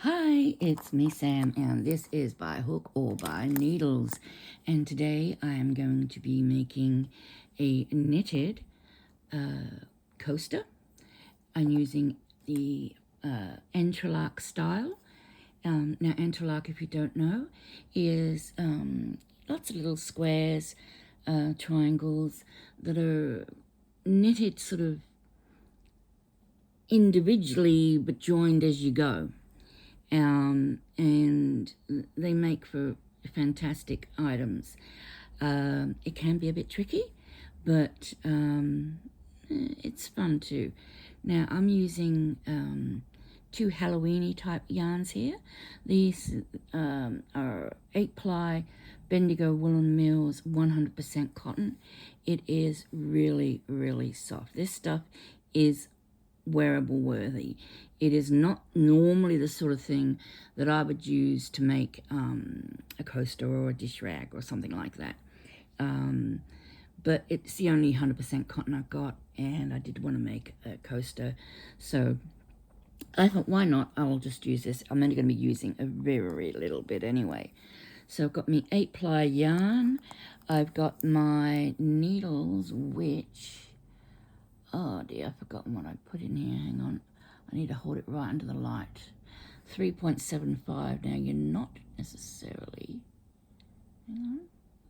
Hi, it's me, Sam, and this is By Hook or By Needles. And today I am going to be making a knitted coaster. I'm using the Entrelac style. Now, Entrelac, if you don't know, is lots of little squares, triangles that are knitted sort of individually but joined as you go. And they make for fantastic items. It can be a bit tricky, but it's fun too. Now I'm using 2 Halloweeny type yarns here. These are 8-ply Bendigo Woolen Mills 100% cotton. It is really, really soft. This stuff is wearable worthy. It is not normally the sort of thing that I would use to make a coaster or a dish rag or something like that. But it's the only 100% cotton I've got, and I did want to make a coaster. So I thought, why not? I'll just use this. I'm only going to be using a very little bit anyway. So I've got my 8-ply yarn. I've got my needles, which... oh dear, I've forgotten what I put in here. Hang on. I need to hold it right under the light. 3.75. Now, you're not necessarily... hang on.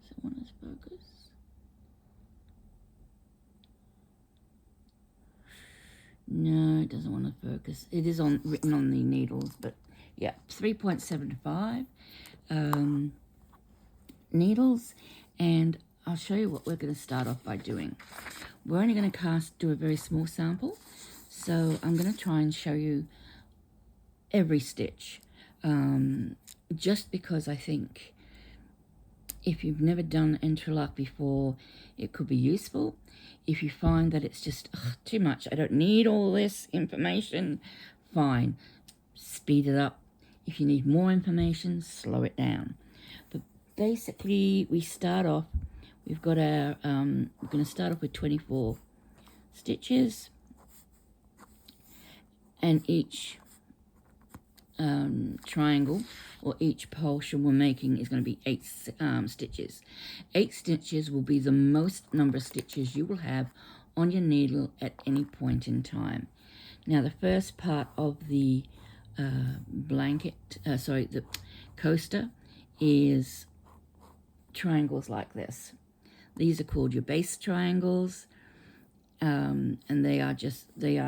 Does it want us focus? No, it doesn't want to focus. It is written on the needles, but yeah, 3.75 needles. And I'll show you what we're going to start off by doing. We're only going to do a very small sample, so I'm going to try and show you every stitch, just because I think if you've never done Entrelac before, it could be useful. If you find that it's just too much, I don't need all this information, fine, speed it up. If you need more information, slow it down. But basically, we start off. We've got our, we're going to start off with 24 stitches, and each triangle or each portion we're making is going to be 8 stitches. 8 stitches will be the most number of stitches you will have on your needle at any point in time. Now, the first part of the the coaster is triangles like this. These are called your base triangles, and they are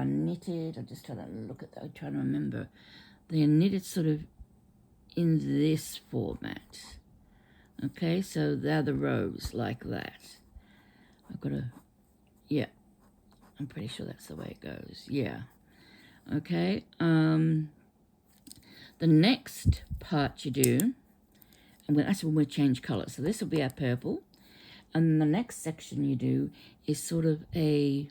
knitted. I'm just trying to look at that. I'm trying to remember. They are knitted sort of in this format. Okay, so they're the rows like that. I've got to, yeah, I'm pretty sure that's the way it goes. Yeah. Okay. The next part you do, and that's when we change colour. So this will be our purple. And the next section you do is sort of a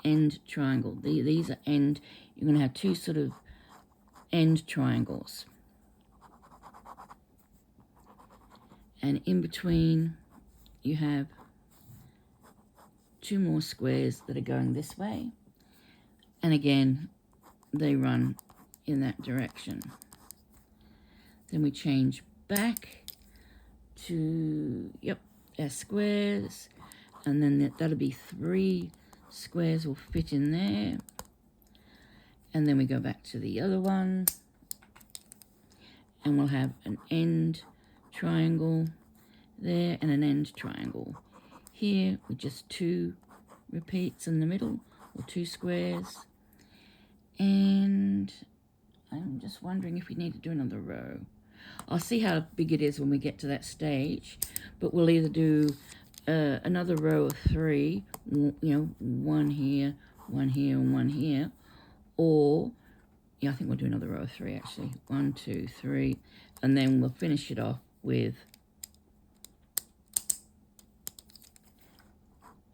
end triangle. These are end. You're going to have 2 sort of end triangles. And in between, you have 2 more squares that are going this way. And again, they run in that direction. Then we change back to, yep, our squares, and then that'll be 3 squares will fit in there, and then we go back to the other one, and we'll have an end triangle there and an end triangle here with just 2 repeats in the middle, or 2 squares. And I'm just wondering if we need to do another row. I'll see how big it is when we get to that stage, but we'll either do another row of 3, you know, 1 here, 1 here, and 1 here, or, yeah, I think we'll do another row of 3 actually. 1, 2, 3, and then we'll finish it off with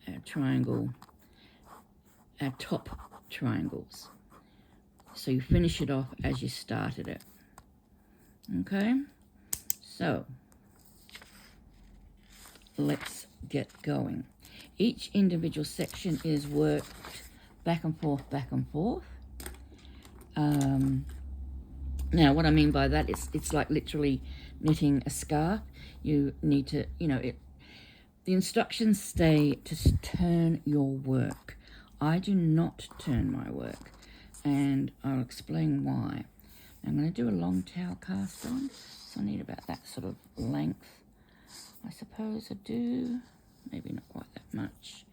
our triangle, our top triangles. So you finish it off as you started it. Okay, so let's get going. Each individual section is worked back and forth, Now, what I mean by that is it's like literally knitting a scarf. You need to, the instructions say to turn your work. I do not turn my work, and I'll explain why. I'm going to do a long tail cast on, so I need about that sort of length. I suppose I do, maybe not quite that much.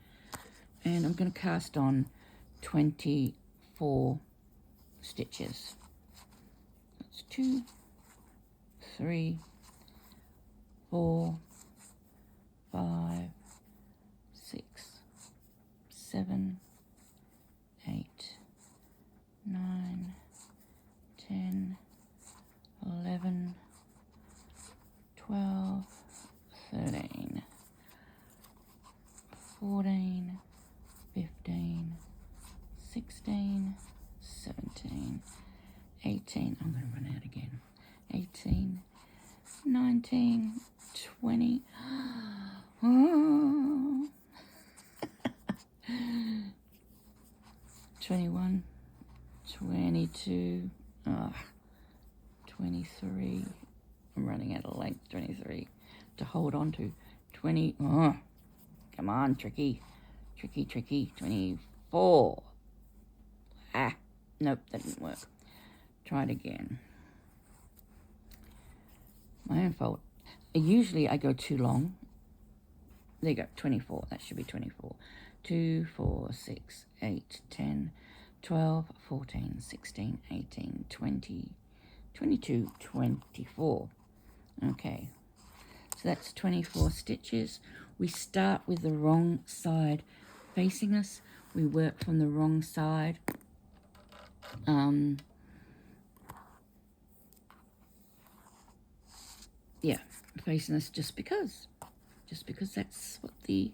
And I'm going to cast on 24 stitches. That's 2, 3, 4, 5, 6, 7, 8, 9, 10, 11, 12, 13, 14, 15, 16, 17, 18, I'm going to run out again, 18, 19, 20, oh. 21, 22, 23, I'm running out of length, 23, to hold on to, 20, come on, tricky, 24, nope, that didn't work, try it again, my own fault, usually I go too long, there you go, 24, that should be 24, 2, 4, 6, 8, 10, 12, 14, 16, 18, 20, 22, 24. Okay, so that's 24 stitches. We start with the wrong side facing us. We work from the wrong side. Yeah, facing us just because that's what the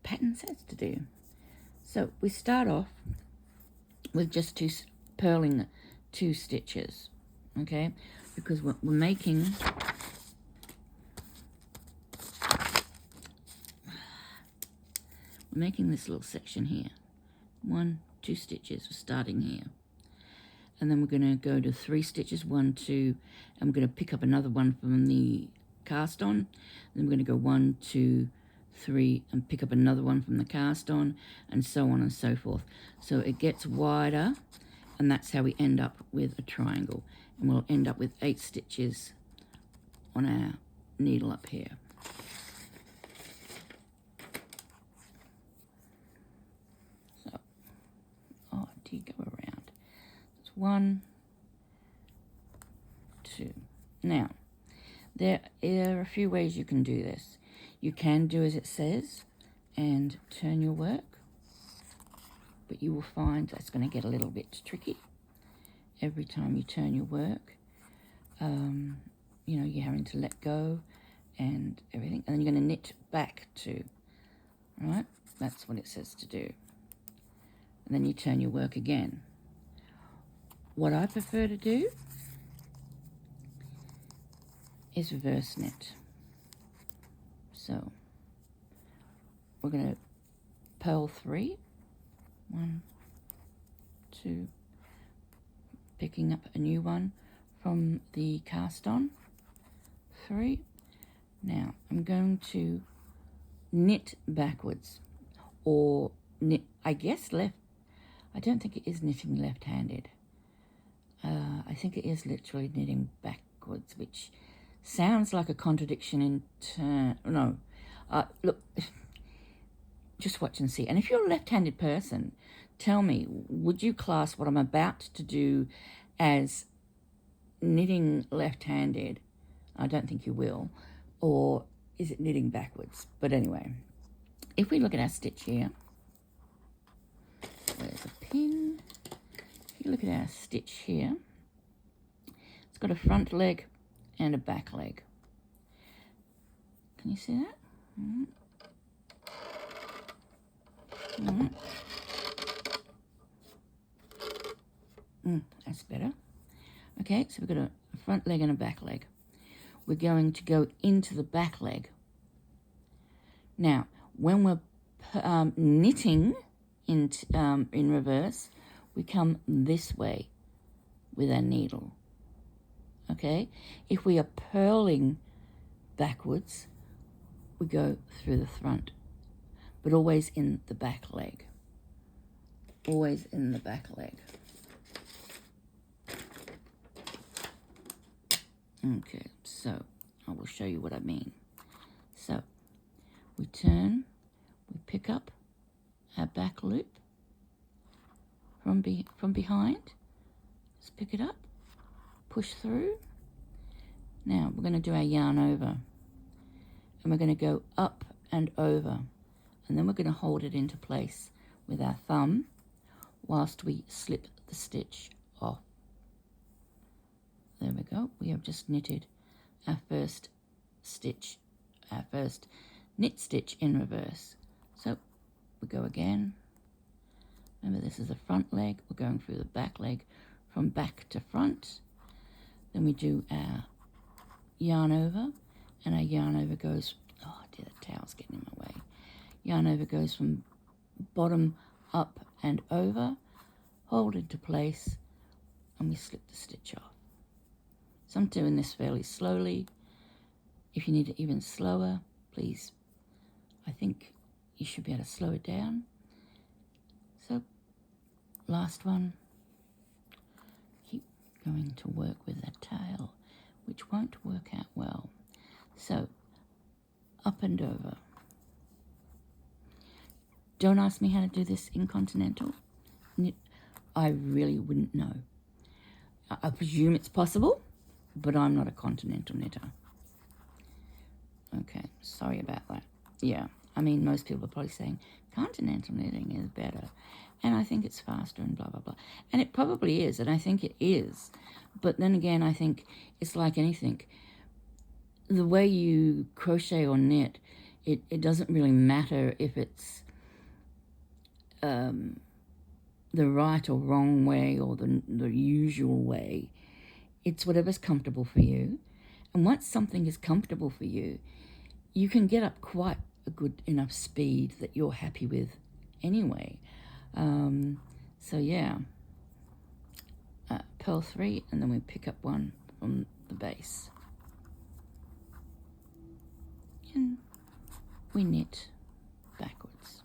pattern says to do. So we start off with just purling 2 stitches, okay, because we're making this little section here, 1, 2 stitches, we're starting here, and then we're going to go to 3 stitches, 1, 2, and we're going to pick up another one from the cast on, then we're going to go 1, 2, 3, and pick up another one from the cast on, and so on and so forth. So it gets wider, and that's how we end up with a triangle, and we'll end up with 8 stitches on our needle up here. So, oh, do you go around? It's 1, 2. Now, there are a few ways you can do this. You can do as it says and turn your work, but you will find that's going to get a little bit tricky every time you turn your work. You're having to let go and everything, and then you're going to knit back too, right? That's what it says to do. And then you turn your work again. What I prefer to do is reverse knit. So we're going to purl 3, 1, 2, picking up a new one from the cast on, 3. Now I'm going to knit backwards, or knit, I guess left. I don't think it is knitting left-handed. I think it is literally knitting backwards, which sounds like a contradiction in turn. No, look, just watch and see. And if you're a left-handed person, tell me, would you class what I'm about to do as knitting left-handed? I don't think you will. Or is it knitting backwards? But anyway, if we look at our stitch here, there's a pin. If you look at our stitch here, it's got a front leg and a back leg. Can you see that? That's better. Okay, so we've got a front leg and a back leg. We're going to go into the back leg. Now, when we're knitting in reverse, we come this way. with our needle. Okay? If we are purling backwards, we go through the front, but always in the back leg. Always in the back leg. Okay, so I will show you what I mean. So we turn, we pick up our back loop from behind. Just pick it up, push through. Now we're going to do our yarn over, and we're going to go up and over, and then we're going to hold it into place with our thumb whilst we slip the stitch off. There we go. We have just knitted our first stitch, our first knit stitch in reverse. So we go again. Remember, this is the front leg. We're going through the back leg from back to front. Then we do our yarn over, and our yarn over goes, oh dear, the towel's getting in my way. Yarn over goes from bottom up and over, hold into place, and we slip the stitch off. So I'm doing this fairly slowly. If you need it even slower, please, I think you should be able to slow it down. So, last one. Keep going to work with that tail, which won't work out well. So, up and over. Don't ask me how to do this in continental. I really wouldn't know. I presume it's possible, but I'm not a continental knitter. Okay, sorry about that. Yeah, I mean, most people are probably saying continental knitting is better, and I think it's faster and blah, blah, blah. And it probably is, and I think it is. But then again, I think it's like anything. The way you crochet or knit, it doesn't really matter if it's the right or wrong way or the usual way. It's whatever's comfortable for you. And once something is comfortable for you, you can get up quite a good enough speed that you're happy with anyway. So yeah, purl 3, and then we pick up one from the base. And we knit backwards.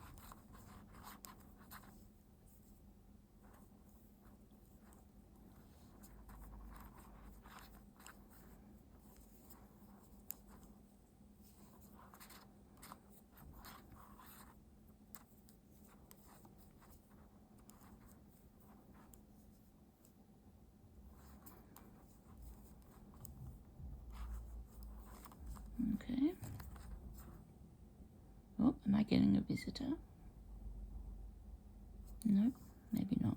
Okay. Oh, am I getting a visitor? No, maybe not.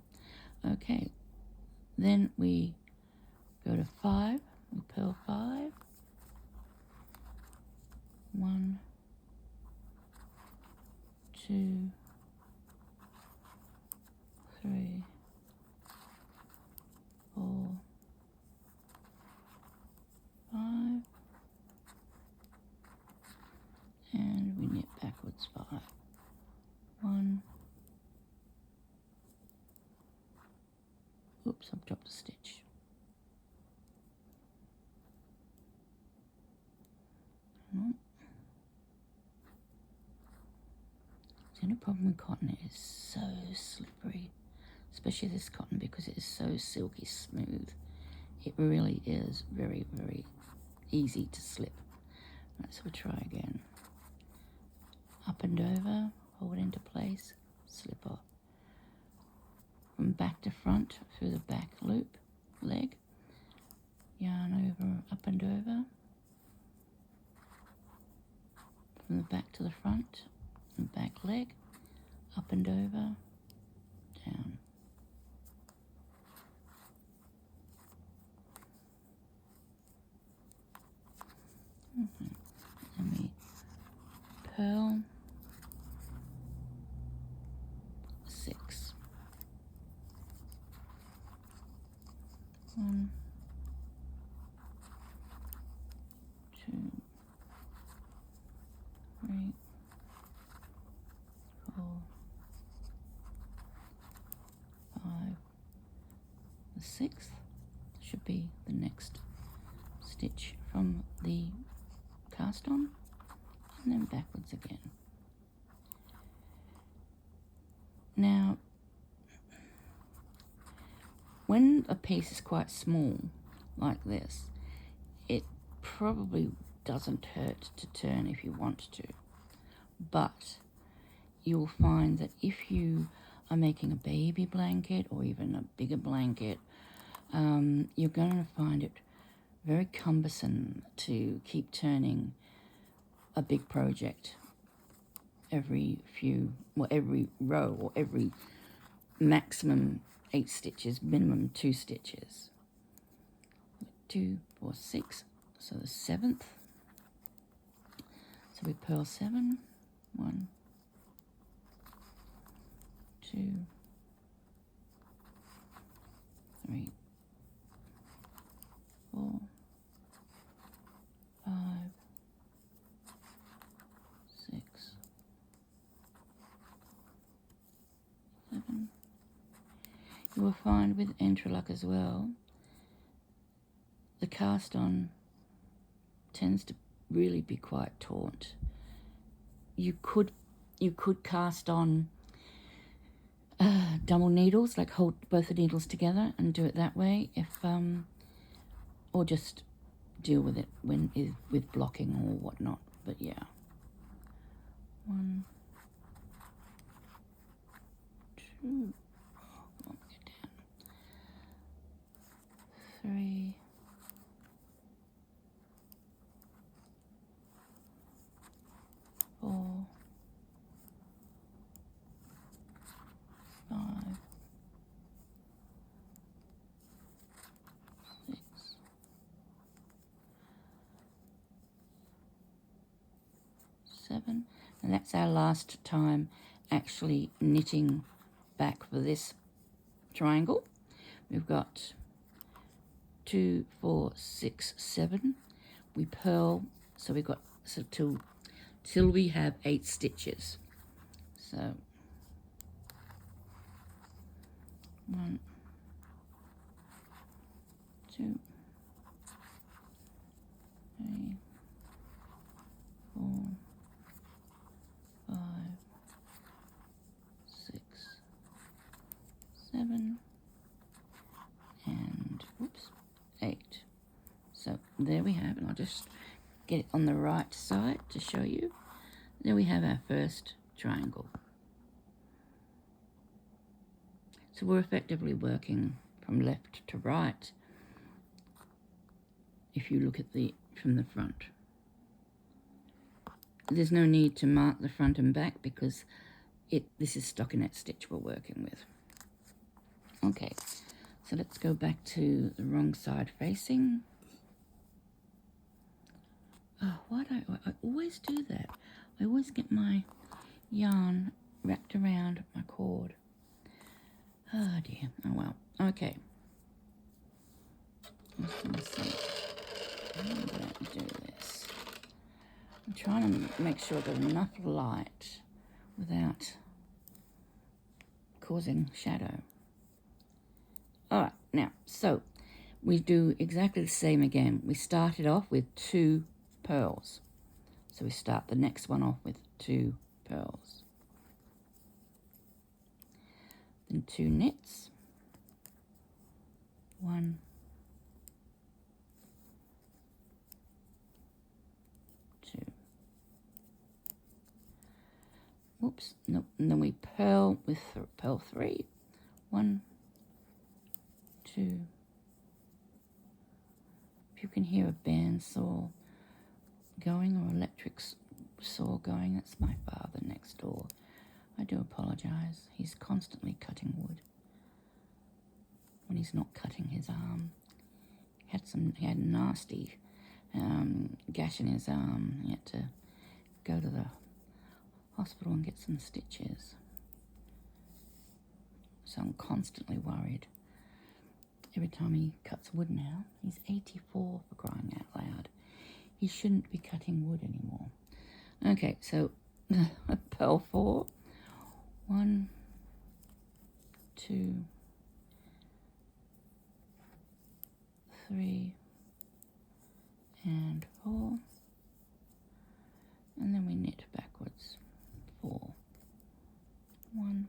Okay. Then we go to 5. We purl 5. 1, 2, 3, 4, 5. And we knit backwards 5. 1. Oops, I've dropped a stitch. The only problem with cotton is so slippery, especially this cotton, because it is so silky smooth. It really is very, very easy to slip. Right, so we'll try again. Up and over, hold into place, slip off. From back to front through the back loop leg, yarn over, up and over. From the back to the front and back leg, up and over, down. And we purl 6. 1, 2, 3, 4, 5, the 6th, should be the next stitch from the cast on, and then backwards again. Now, when a piece is quite small, like this, it probably doesn't hurt to turn if you want to. But you'll find that if you are making a baby blanket or even a bigger blanket, you're going to find it very cumbersome to keep turning a big project every row, or every maximum 8 stitches, minimum 2 stitches. 2, 4, 6, so the 7th. So we purl 7, 1, 2, 3, 4, 5, 6, 7. You will find with Entrelac as well, the cast on tends to really be quite taut. You could cast on double needles, like hold both the needles together and do it that way, if or just deal with it with blocking or whatnot. But yeah, 1, 2, oh, get down, 3, 4, 5, 6, 7, and that's our last time actually knitting back for this triangle. We've got 2, 4, 6, 7. We purl, so we've got till we have 8 stitches. So 1, 2, 3, 4, 5, 6, 7, and 8. So there we have, and I'll just get it on the right side to show you. There we have our first triangle. So we're effectively working from left to right if you look at from the front. There's no need to mark the front and back because this is stockinette stitch we're working with. Okay, so let's go back to the wrong side facing. Oh, why do I always do that? I always get my yarn wrapped around my cord. Oh dear, oh well, okay. I'm just gonna see how I'm gonna do this. I'm trying to make sure I've got enough light without causing shadow. All right, now, so we do exactly the same again. We started off with 2 purls. So we start the next one off with 2 purls. Then 2 knits. 1, 2. Whoops, nope. And then we purl with purl 3. 1, 2. If you can hear a bandsaw going or electric saw going, that's my father next door. I do apologize. He's constantly cutting wood. When he's not cutting his arm, he had a nasty gash in his arm. He had to go to the hospital and get some stitches. So I'm constantly worried. Every time he cuts wood now, he's 84 for crying out loud. He shouldn't be cutting wood anymore. Okay, so purl 4. 1, 2, 3 and 4, and then we knit backwards 4, 1,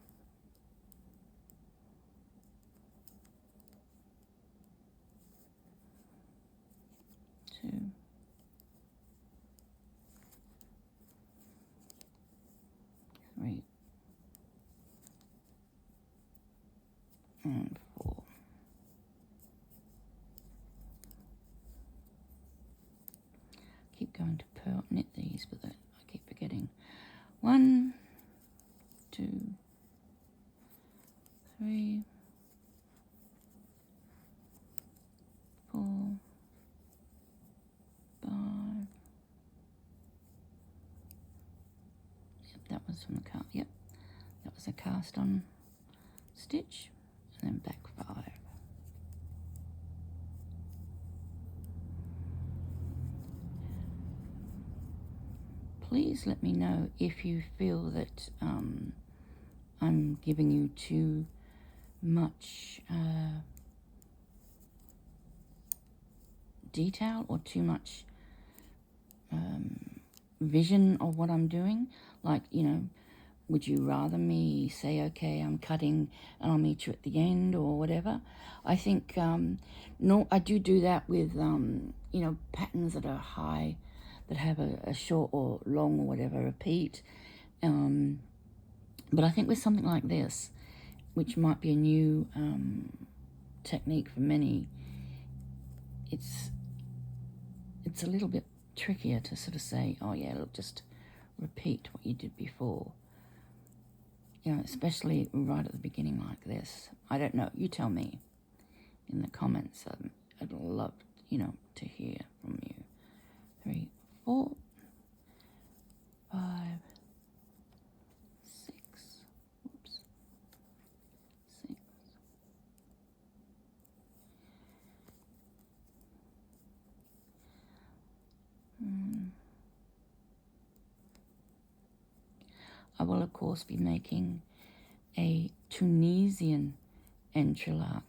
2, 3 and 4. Keep going to purl knit these, but I keep forgetting. 1, 2, 3, 4, 5. Yep, that was from the cast. Yep, that was a cast on stitch, and then back 5. Please let me know if you feel that I'm giving you too much detail or too much vision of what I'm doing. Like, you know, would you rather me say, okay, I'm cutting and I'll meet you at the end or whatever? I think, no, I do that with, you know, patterns that are high, that have a short or long or whatever repeat. But I think with something like this, which might be a new technique for many, it's a little bit trickier to sort of say, oh yeah, look, just repeat what you did before. You know, especially right at the beginning like this. I don't know, you tell me in the comments. I'd love, you know, to hear from you. 3, 4, 5, 6, whoops, 6, I will of course be making a Tunisian Entrelac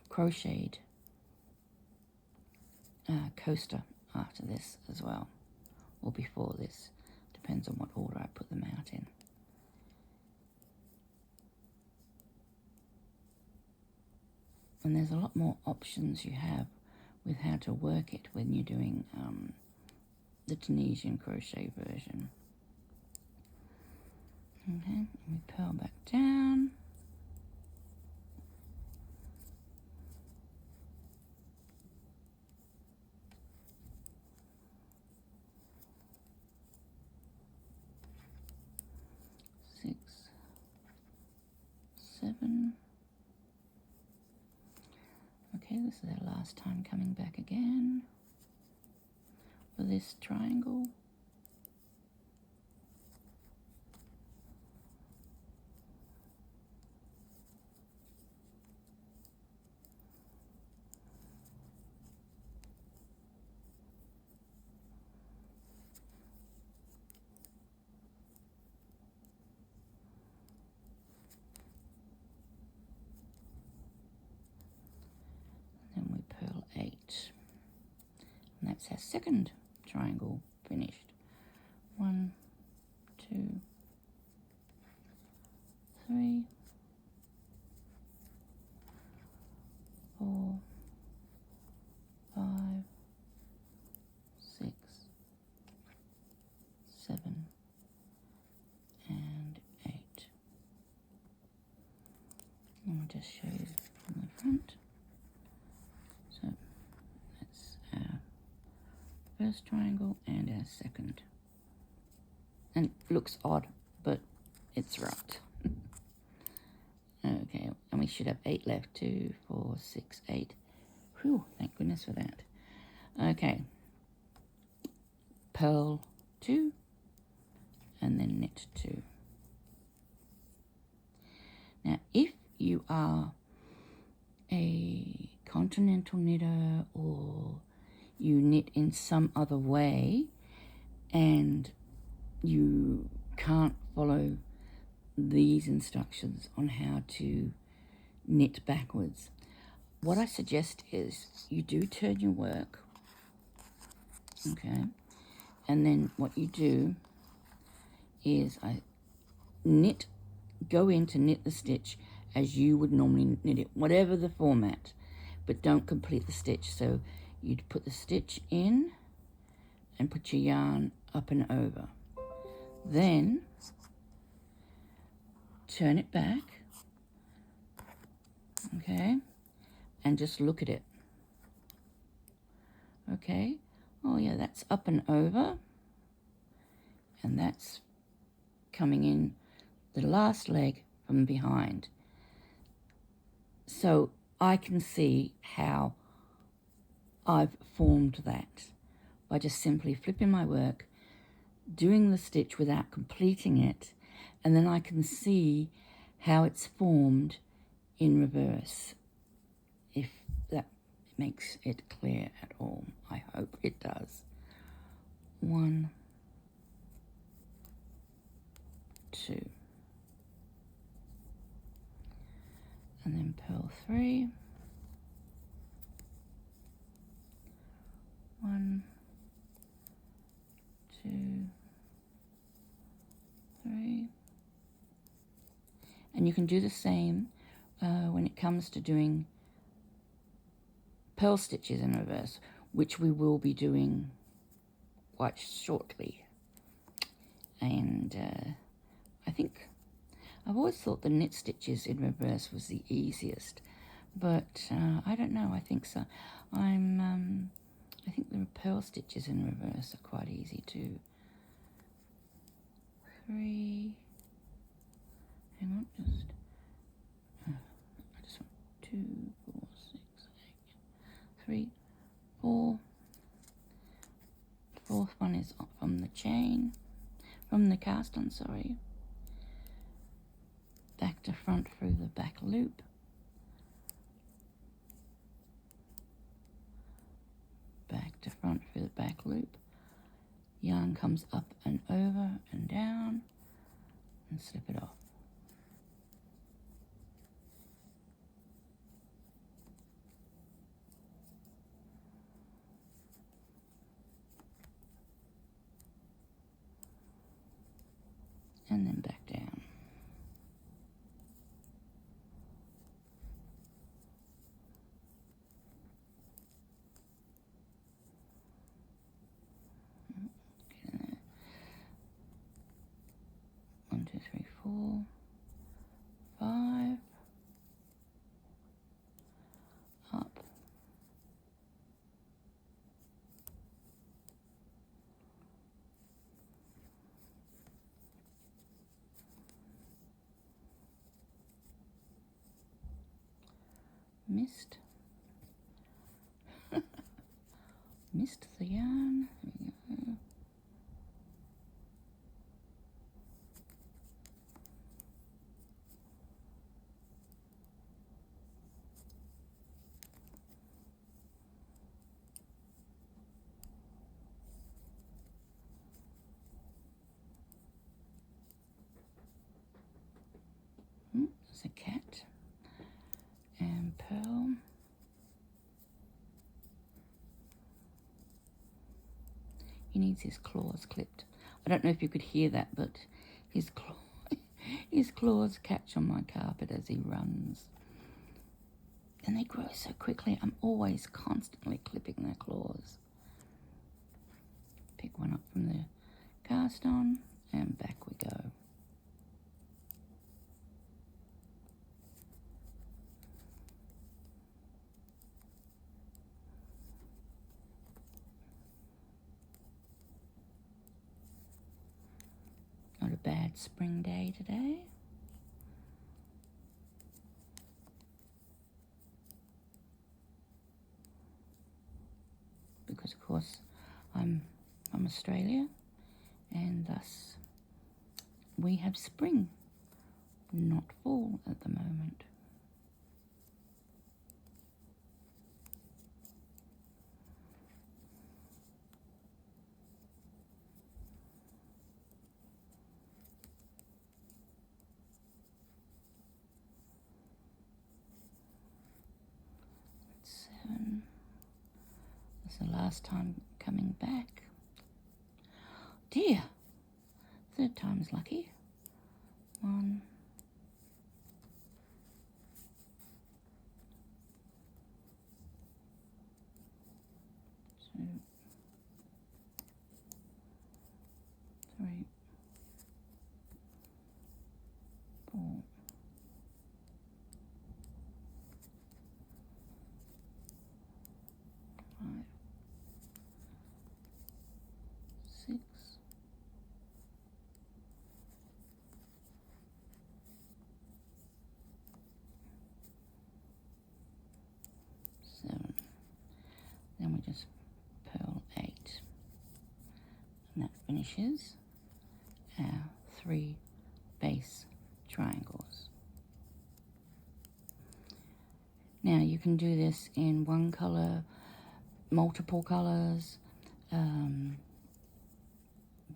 crocheted coaster after this as well, or before this, depends on what order I put them out in. And there's a lot more options you have with how to work it when you're doing the Tunisian crochet version. Okay, we purl back down. Six, 7. Okay, this is our last time coming back again for this triangle. Then we purl 8. And that's our second triangle finished. 1, 2, 3, 4, 5, 6, 7, and 8. I'll just show you from the front. So that's our first triangle and our second. And it looks odd, but it's right. Okay, and we should have 8 left. 2, 4, 6, 8. Whew, thank goodness for that. Okay, purl 2 and then knit 2. Now, if you are a continental knitter or you knit in some other way and you can't follow these instructions on how to knit backwards, what I suggest is you do turn your work, okay, and then what you do is I go in to knit the stitch as you would normally knit it, whatever the format, but don't complete the stitch. So you'd put the stitch in and put your yarn up and over. Then turn it back, okay, and just look at it. Okay, oh yeah, that's up and over, and that's coming in the last leg from behind. So I can see how I've formed that by just simply flipping my work, doing the stitch without completing it, and then I can see how it's formed in reverse, if that makes it clear at all. I hope it does. 1, 2, and then purl 3, 1, 2, 3, and you can do the same when it comes to doing purl stitches in reverse, which we will be doing quite shortly. And I think I've always thought the knit stitches in reverse was the easiest, but I don't know. I think so. I think the purl stitches in reverse are quite easy too. 3. Hang on, I just want 2, 4, 6, 8, 3, 4. Fourth one is from the chain, from the cast on, sorry. Back to front through the back loop. Back to front through the back loop. Yarn comes up and over and down, and slip it off. And then back down. Get in there. 1, 2, 3, 4, 5. Up. Missed. Missed the yarn. There we go. There's a cat. And purl. He needs his claws clipped. I don't know if you could hear that, but his claws catch on my carpet as he runs. And they grow so quickly. I'm always constantly clipping their claws. Pick one up from the cast on, and back we go. Not a bad spring day today. Because of course I'm from Australia, and thus we have spring, not fall at the moment. It's the last time coming back. Dear, third time's lucky. 1, 2, 3, 4, 5, 6, 7. Then we just purl 8. And that finishes our 3 base triangles. Now you can do this in one color, multiple colors,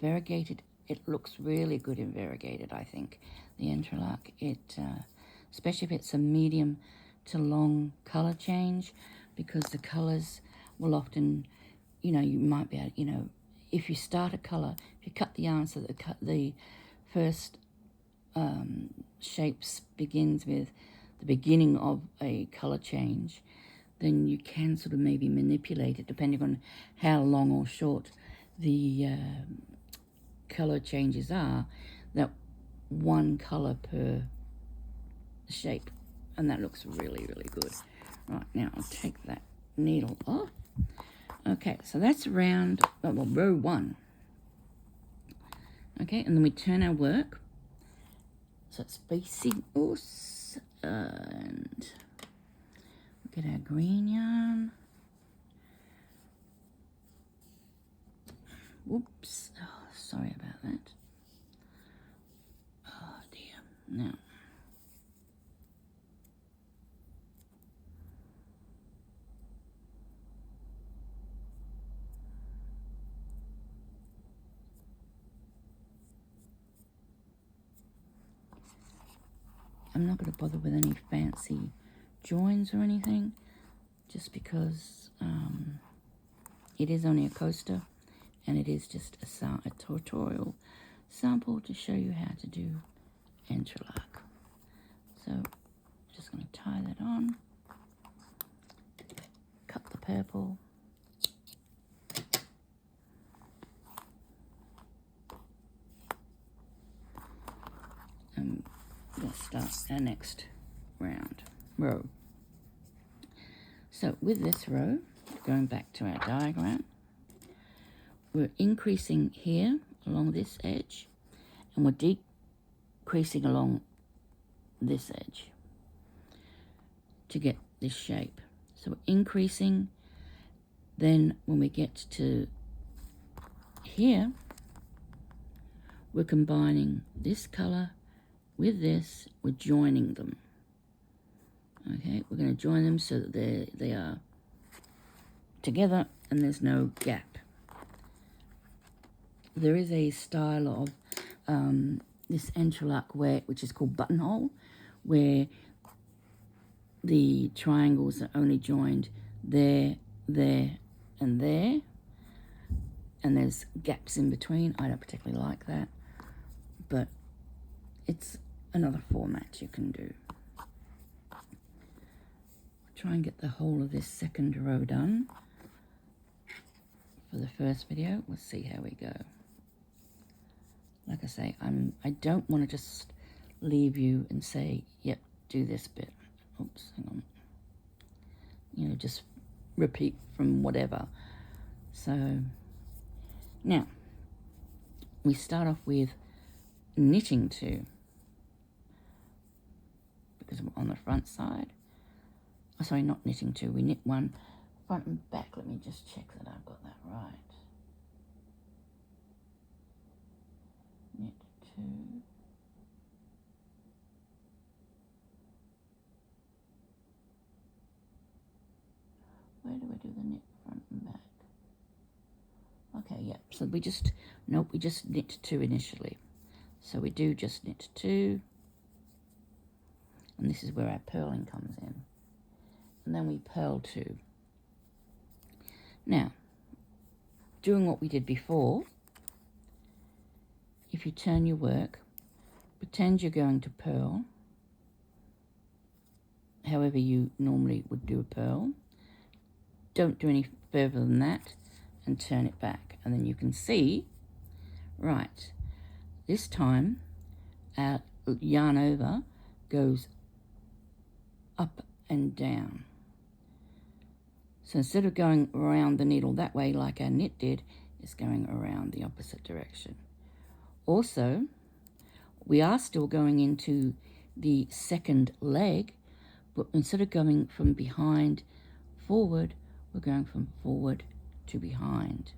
variegated. It looks really good in variegated, I think, the Entrelac. Especially if it's a medium to long color change, because the colors will often, you might be able, if you start a color, if you cut the yarn so that the first shapes begins with the beginning of a color change, then you can sort of maybe manipulate it depending on how long or short the color changes are, that one color per shape, and that looks really, really good. Right, now I'll take that needle off. Okay, so that's row 1. Okay, and then we turn our work so it's facing us, and we get our green yarn. Whoops, oh, sorry about that. Oh dear. Now I'm not going to bother with any fancy joins or anything, just because it is only a coaster, and it is just a tutorial sample to show you how to do Entrelac. So just going to tie that on, cut the purple, and we'll start our next row. So with this row, going back to our diagram, we're increasing here along this edge, and we're decreasing along this edge to get this shape. So we're increasing, then when we get to here, we're combining this color with this, we're joining them. Okay, we're going to join them so that they are together and there's no gap. There is a style of this Entrelac which is called buttonhole, where the triangles are only joined there, there, and there, and there's gaps in between. I don't particularly like that, but it's another format you can do. Try and get the whole of this second row done for the first video. We'll see how we go. Like I say, I don't want to just leave you and say, yep, do this bit. Oops, hang on. Just repeat from whatever. So now we start off with knitting 2, because we're on the front side. Oh, sorry, not knitting 2. We knit 1 front and back. Let me just check that I've got that right. Knit 2. Where do I do the knit front and back? Okay, yeah. So we just knit 2 initially. So we do just knit 2. And this is where our purling comes in. And then we purl 2. Now, doing what we did before, if you turn your work, pretend you're going to purl, however you normally would do a purl. Don't do any further than that, and turn it back. And then you can see, right, this time our yarn over goes up and down. So instead of going around the needle that way like our knit did, it's going around the opposite direction. Also, we are still going into the second leg, but instead of going from behind forward, we're going from forward to behind.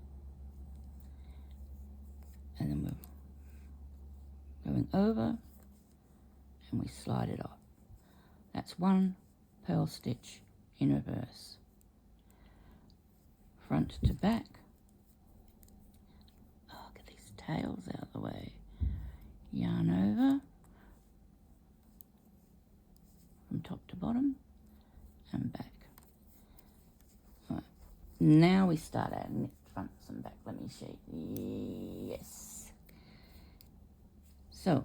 And then we're going over and we slide it off. That's one purl stitch in reverse. Front to back. Oh, get these tails out of the way. Yarn over from top to bottom and back. Right. Now we start our knit fronts and back. Let me show you. Yes. So,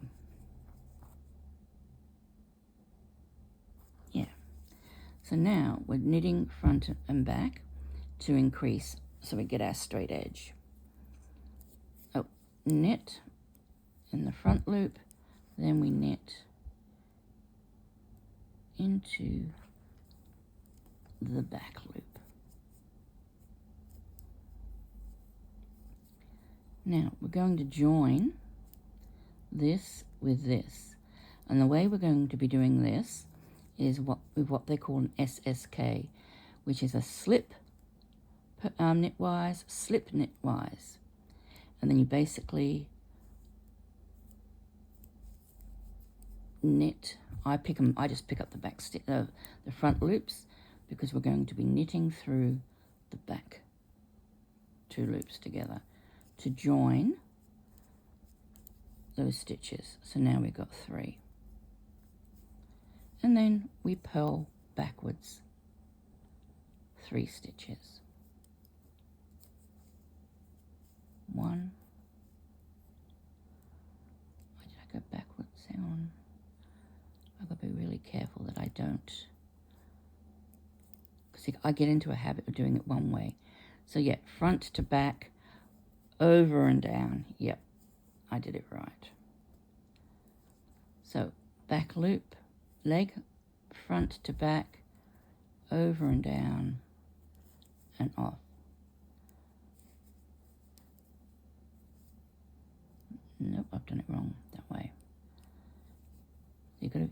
yeah. So now we're knitting front and back to increase so we get our straight edge. Oh, knit in the front loop, then we knit into the back loop. Now we're going to join this with this, and the way we're going to be doing this is with what they call an SSK, which is a slip knitwise, slip knitwise, and then you basically knit. I just pick up the back the front loops, because we're going to be knitting through the back two loops together to join those stitches. So now we've got 3, and then we purl backwards 3 stitches. 1. Why did I go backwards? Hang on. I've got to be really careful that I don't, because I get into a habit of doing it one way. So yeah, front to back, over and down. Yep, I did it right. So back loop, leg, front to back, over and down, and off. Nope, I've done it wrong that way.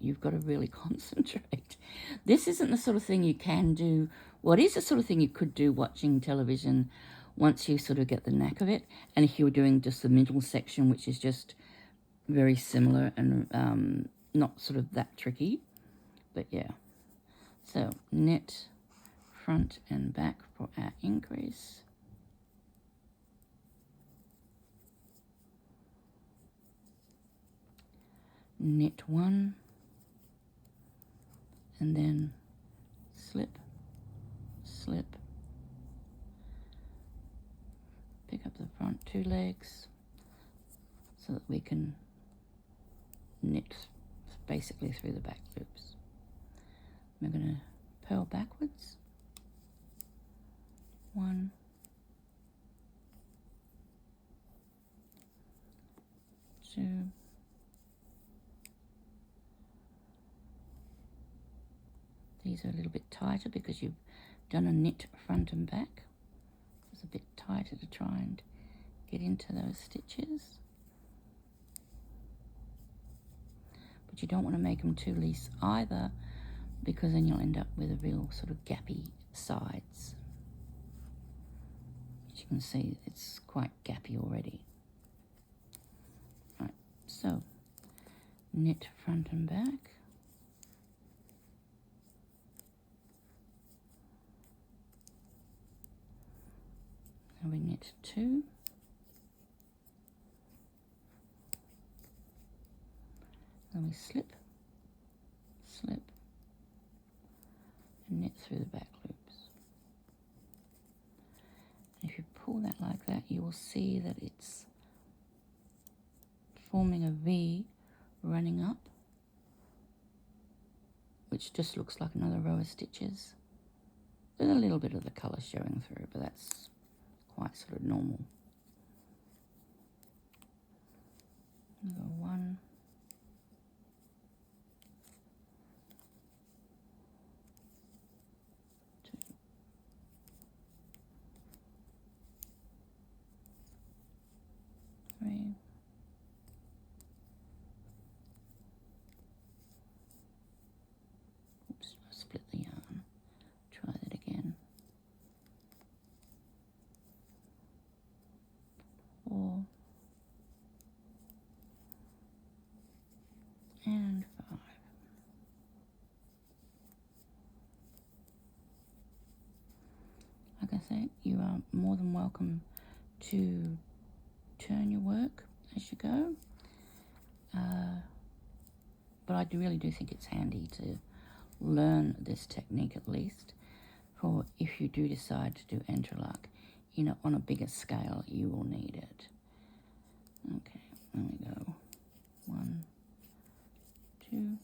You've got to really concentrate. This isn't the sort of thing you can do. Well, it is the sort of thing you could do watching television once you sort of get the knack of it. And if you were doing just the middle section, which is just very similar and not sort of that tricky. But yeah. So knit front and back for our increase. Knit 1, and then slip, slip, pick up the front 2 legs so that we can knit basically through the back loops. We're going to purl backwards, 1, 2, these are a little bit tighter because you've done a knit front and back. It's a bit tighter to try and get into those stitches. But you don't want to make them too loose either, because then you'll end up with a real sort of gappy sides. As you can see, it's quite gappy already. Right, so knit front and back. And we knit 2, then we slip, slip, and knit through the back loops. pull that like that, you will see that it's forming a V running up, which just looks like another row of stitches with a little bit of the colour showing through, but that's quite sort of normal. Go 1, 2, 3, 'oops, I split the yarn. Try that again. 4 and 5. Like I say, you are more than welcome to turn your work as you go. But I really do think it's handy to learn this technique at least, for if you do decide to do Entrelac, you know, on a bigger scale, you will need it. Okay, there we go. 1, 2,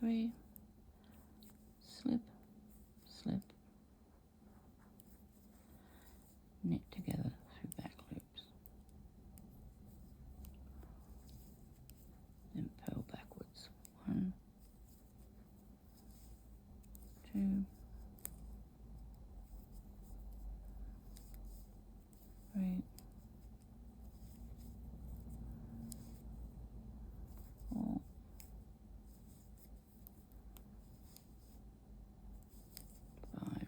3, slip, slip, knit together through back loops, then purl backwards. 1, 2, 3, 4, 5,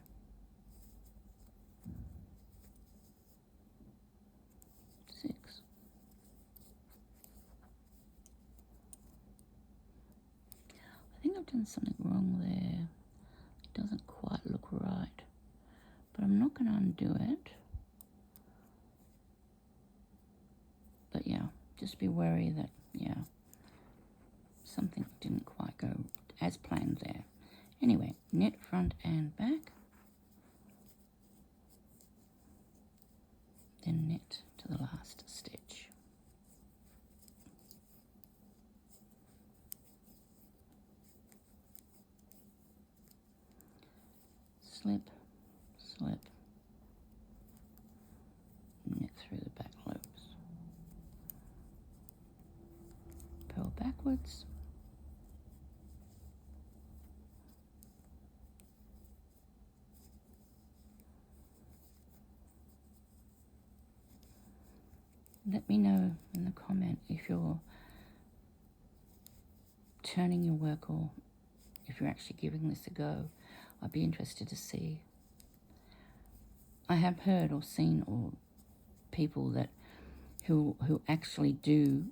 6, I think I've done something wrong there. It doesn't quite look right, but I'm not going to undo it. But yeah, just be wary that, yeah, something didn't quite go as planned there. Anyway, knit front and back, then knit to the last stitch. Slip, slip, knit through the back loops, purl backwards, let me know in the comment if you're turning your work or if you're actually giving this a go. I'd be interested to see. I have heard or seen or people that who actually do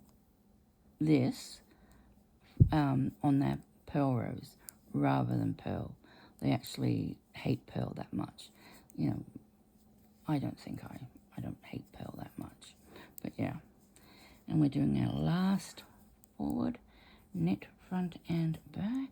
this on their purl rows rather than purl. They actually hate purl that much. You know, I don't think I don't hate purl that much. But yeah. And we're doing our last forward, knit front and back.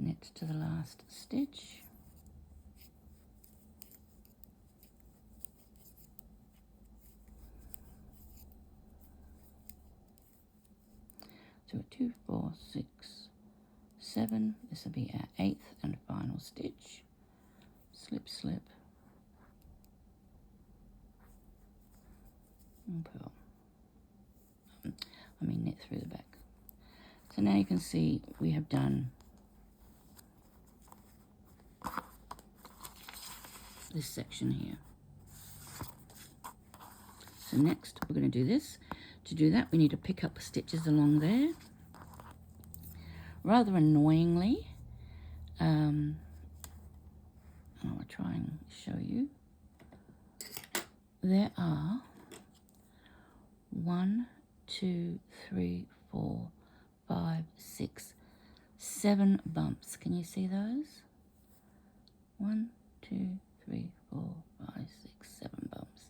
Knit to the last stitch. So 2, 4, 6, 7. This will be our 8th and final stitch. Slip, slip, and purl. Knit through the back. So now you can see we have done this section here. So next we're going to do this. To do that, we need to pick up stitches along there. Rather annoyingly, I'll try and show you. There are 1, 2, 3, 4, 5, 6, 7 bumps. Can you see those? 1, 2, 3, 4, 5, 6, 7 bumps.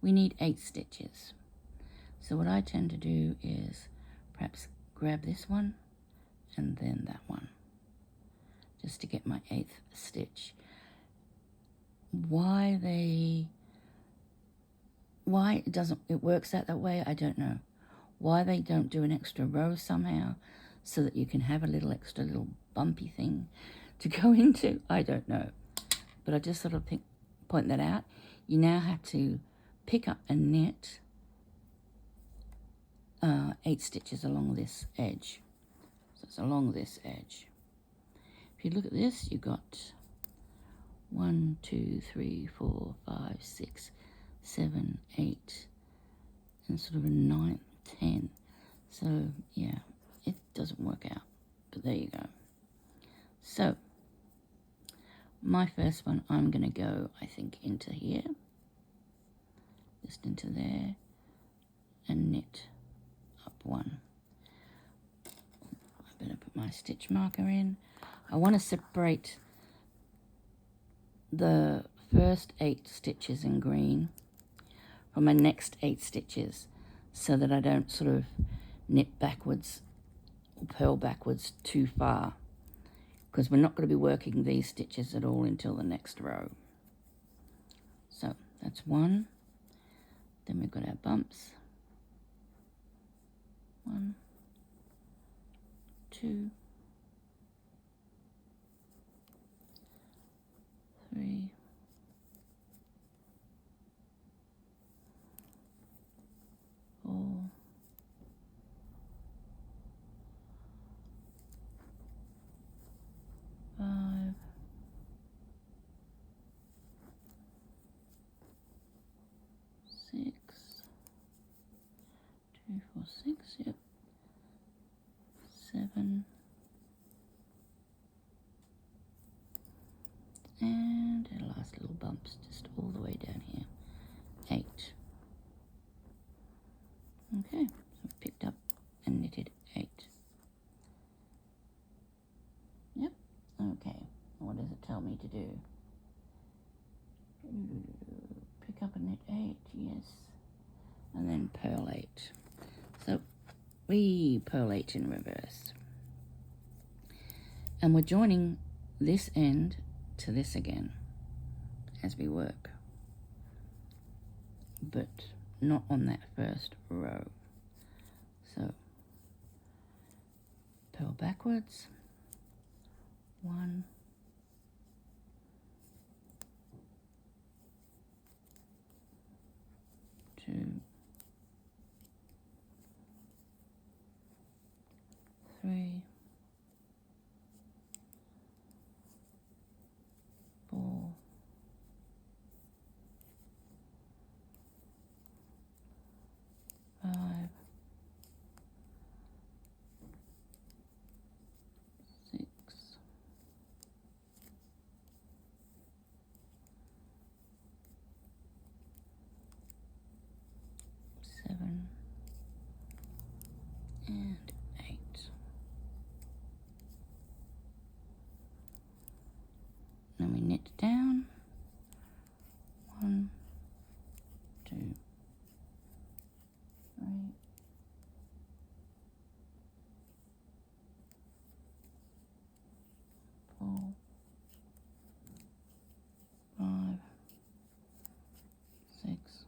We need 8 stitches. So So what I tend to do is perhaps grab this one and then that one, just to get my 8th stitch. Why it works out that way, I don't know. Why they don't do an extra row somehow so that you can have a little extra little bumpy thing to go into, I don't know. But I just sort of point that out. You now have to pick up and knit 8 stitches along this edge. So it's along this edge. If you look at this, you got 1, 2, 3, 4, 5, 6, 7, 8, and sort of a 9, 10. So yeah, it doesn't work out, but there you go. So my first one, I'm going to go, I think, into here, just into there, and knit up 1. I better put my stitch marker in. I want to separate the first 8 stitches in green from my next 8 stitches so that I don't sort of knit backwards or purl backwards too far, because we're not going to be working these stitches at all until the next row. So that's 1. Then we've got our bumps. 1, 2, 3, 4, 5, 6, 2, 4, 6, yep, 7, and our last little bumps just all the way down here, 8. Okay, so I've picked up and knitted 8. Yep, okay, what does it tell me to do? Pick up and knit 8, yes, and then purl 8. So we purl 8 in reverse. And we're joining this end to this again as we work, but not on that first row. So purl backwards, 1, 2, 3, 4, 5, 6, 7, and 8. Then we knit down, 1, 2, 3, 4, 5, 6,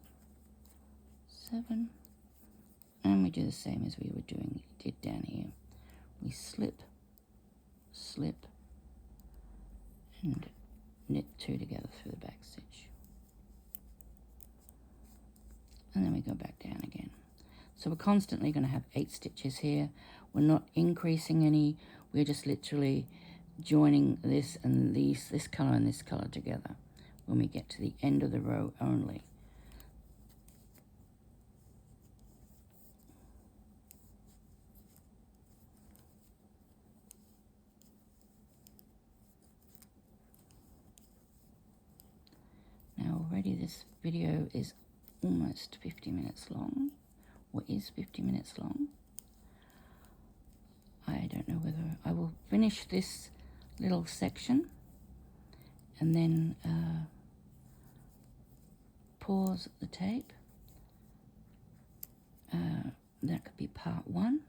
7, and we do the same as we did down here. We slip, slip, and knit 2 together through the back stitch, and then we go back down again. So we're constantly going to have 8 stitches here. We're not increasing any, we're just literally joining this and this color and this color together when we get to the end of the row only. Now already this video is almost 50 minutes long, or is 50 minutes long. I don't know whether I will finish this little section and then pause the tape, that could be part 1,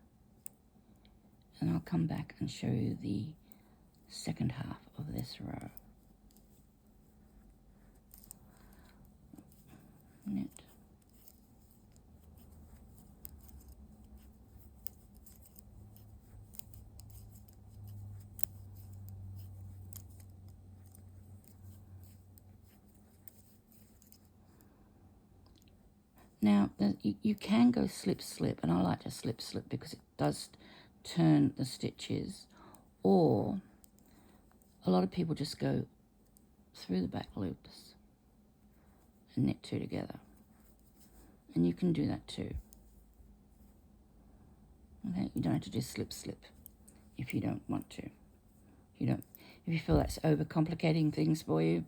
and I'll come back and show you the second half of this row. Knit. Now, you can go slip, and I like to slip because it does turn the stitches, or a lot of people just go through the back loops and knit 2 together. And you can do that too. Okay, you don't have to just slip if you don't want to. If you feel that's overcomplicating things for you,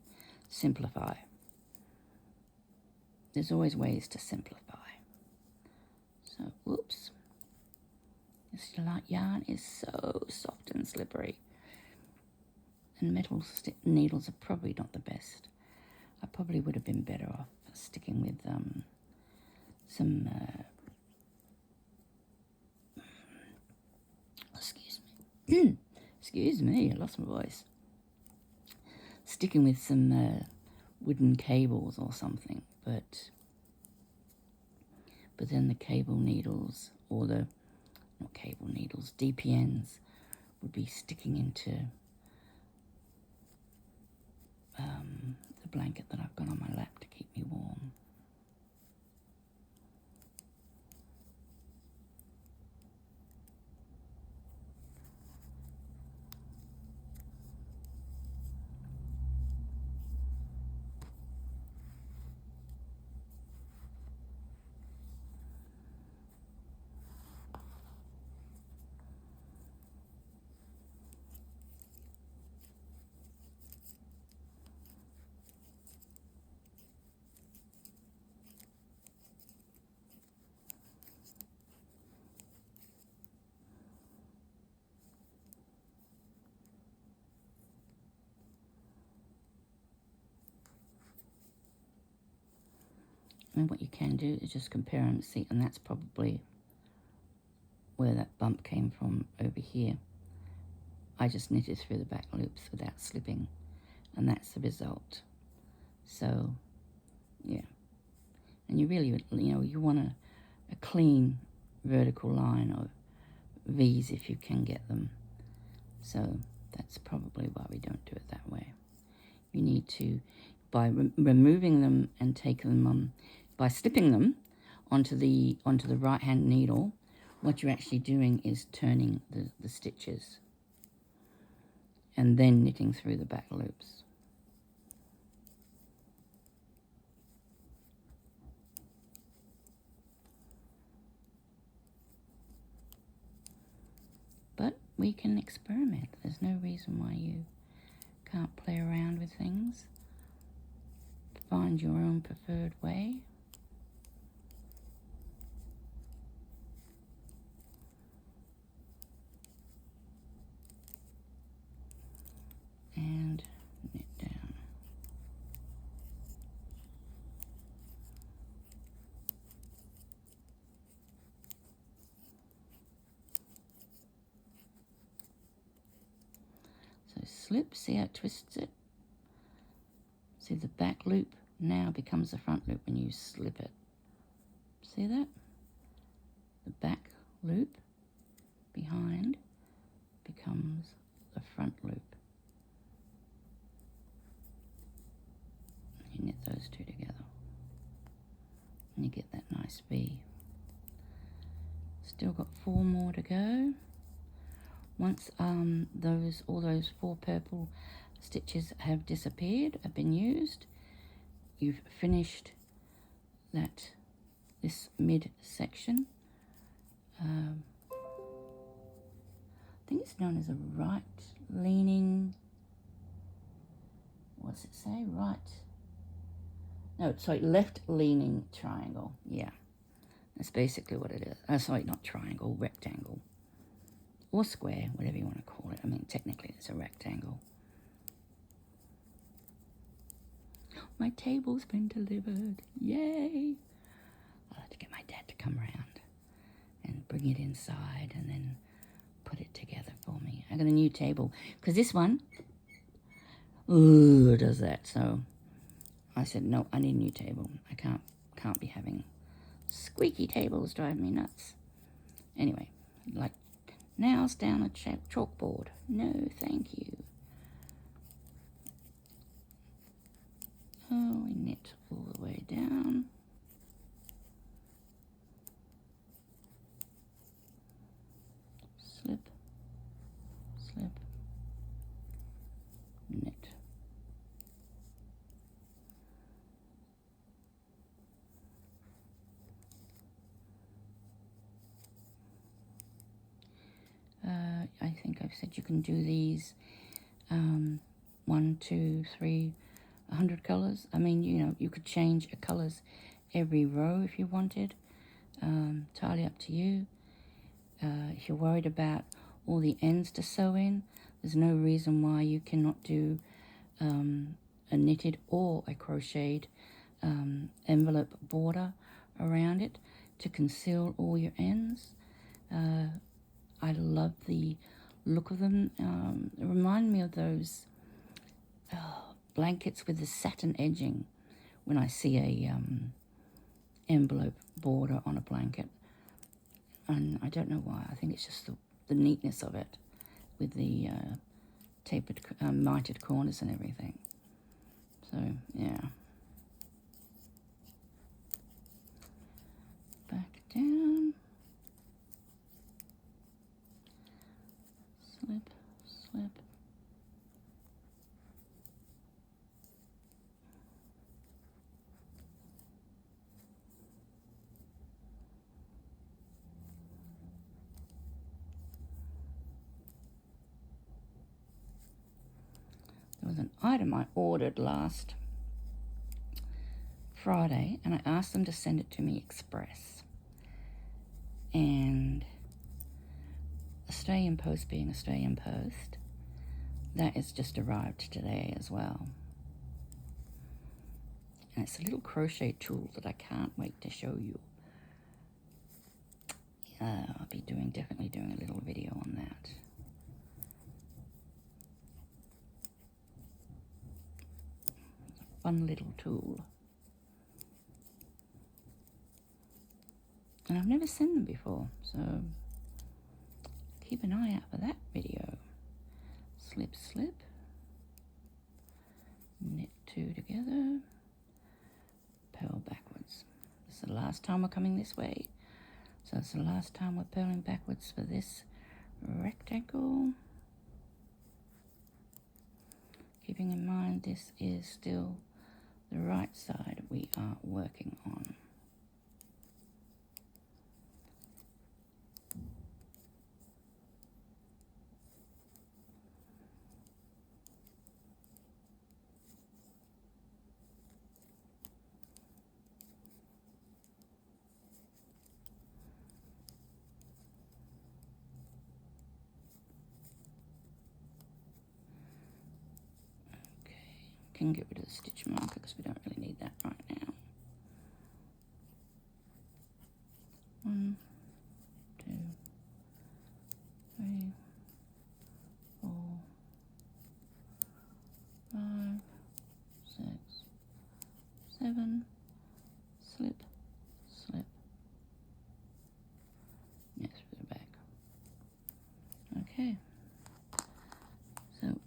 simplify. There's always ways to simplify. So, whoops. This yarn is so soft and slippery. And metal needles are probably not the best. I probably would have been better off sticking with some, excuse me, I lost my voice. Sticking with some wooden cables or something, but then the cable needles, or not cable needles, DPNs would be sticking into the blanket that I've got on my lap to keep me warm. And what you can do is just compare and see, and that's probably where that bump came from over here. I just knitted through the back loops without slipping, and that's the result. So, yeah. And you really, you want a clean vertical line of V's if you can get them. So that's probably why we don't do it that way. You need to, by removing them and taking them on, by slipping them onto the right hand needle, what you're actually doing is turning the stitches and then knitting through the back loops. But we can experiment. There's no reason why you can't play around with things. Find your own preferred way. And knit down. So slip, see how it twists it? See, the back loop now becomes the front loop when you slip it. See that? The back loop behind becomes the front loop. You knit those 2 together and you get that nice V. Still got 4 more to go. Once all those 4 purple stitches have disappeared, have been used, you've finished this mid section. I think it's known as a right leaning, what's it say? Left leaning triangle. Yeah, that's basically what it is. Sorry, not triangle, rectangle. Or square, whatever you want to call it. I mean, technically it's a rectangle. My table's been delivered. Yay! I'll have to get my dad to come around bring it inside and then put it together for me. I got a new table because this one, ooh, does that. So I said, no, I need a new table. I can't be having squeaky tables drive me nuts. Anyway, like nails down a chalkboard. No, thank you. Oh, we knit all the way down. Slip, slip, knit. I think I've said you can do these 1, 2, 3, 100 colors. I mean, you know, you could change colors every row if you wanted. Entirely up to you. If you're worried about all the ends to sew in, there's no reason why you cannot do a knitted or a crocheted envelope border around it to conceal all your ends. I love the look of them. They remind me of those blankets with the satin edging when I see a envelope border on a blanket. And I don't know why. I think it's just the neatness of it with the tapered, mitered corners and everything. So, yeah. Back down. Slip, slip. There was an item I ordered last Friday, and I asked them to send it to me express. And Australian Post being Australian Post, that has just arrived today as well. And it's a little crochet tool that I can't wait to show you. I'll be definitely doing a little video on that. Fun little tool. And I've never seen them before, so keep an eye out for that video. Slip, slip. Knit 2 together. Purl backwards. This is the last time we're coming this way. So it's the last time we're purling backwards for this rectangle. Keeping in mind this is still the right side we are working on. Can get rid of the stitch marker because we don't really need that right now. 1, 2, 3, 4, 5, 6, 7. Slip, slip. Yes, through the back. Okay. So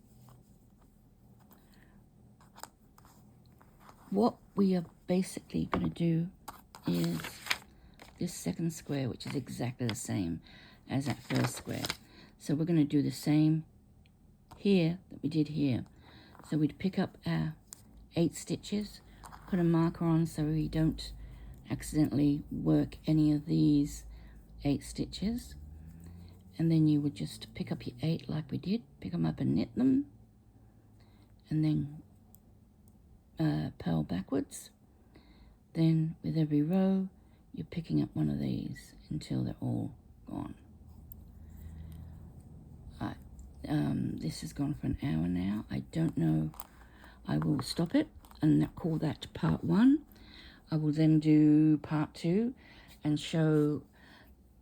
what we are basically going to do is this second square, which is exactly the same as that first square. So we're going to do the same here that we did here. So we'd pick up our 8 stitches, put a marker on so we don't accidentally work any of these 8 stitches. And then you would just pick up your 8 like we did, pick them up and knit them. And then purl backwards. Then with every row you're picking up one of these until they're all gone. This has gone for an hour now. I don't know. I will stop it and call that part 1. I will then do part 2 and show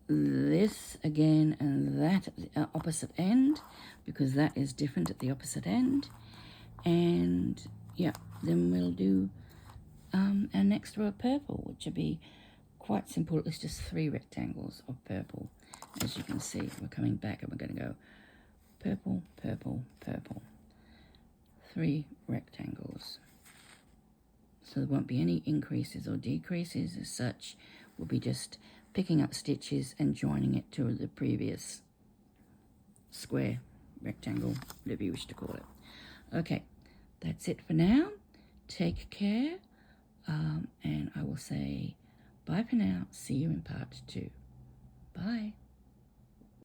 this again and that at the opposite end, because that is different at the opposite end. And yeah, then we'll do our next row of purple, which will be quite simple. It's just 3 rectangles of purple. As you can see, we're coming back and we're going to go purple, purple, purple. 3 rectangles. So there won't be any increases or decreases as such. We'll be just picking up stitches and joining it to the previous square, rectangle, whatever you wish to call it. Okay, that's it for now. Take care, and I will say bye for now. See you in part 2. Bye.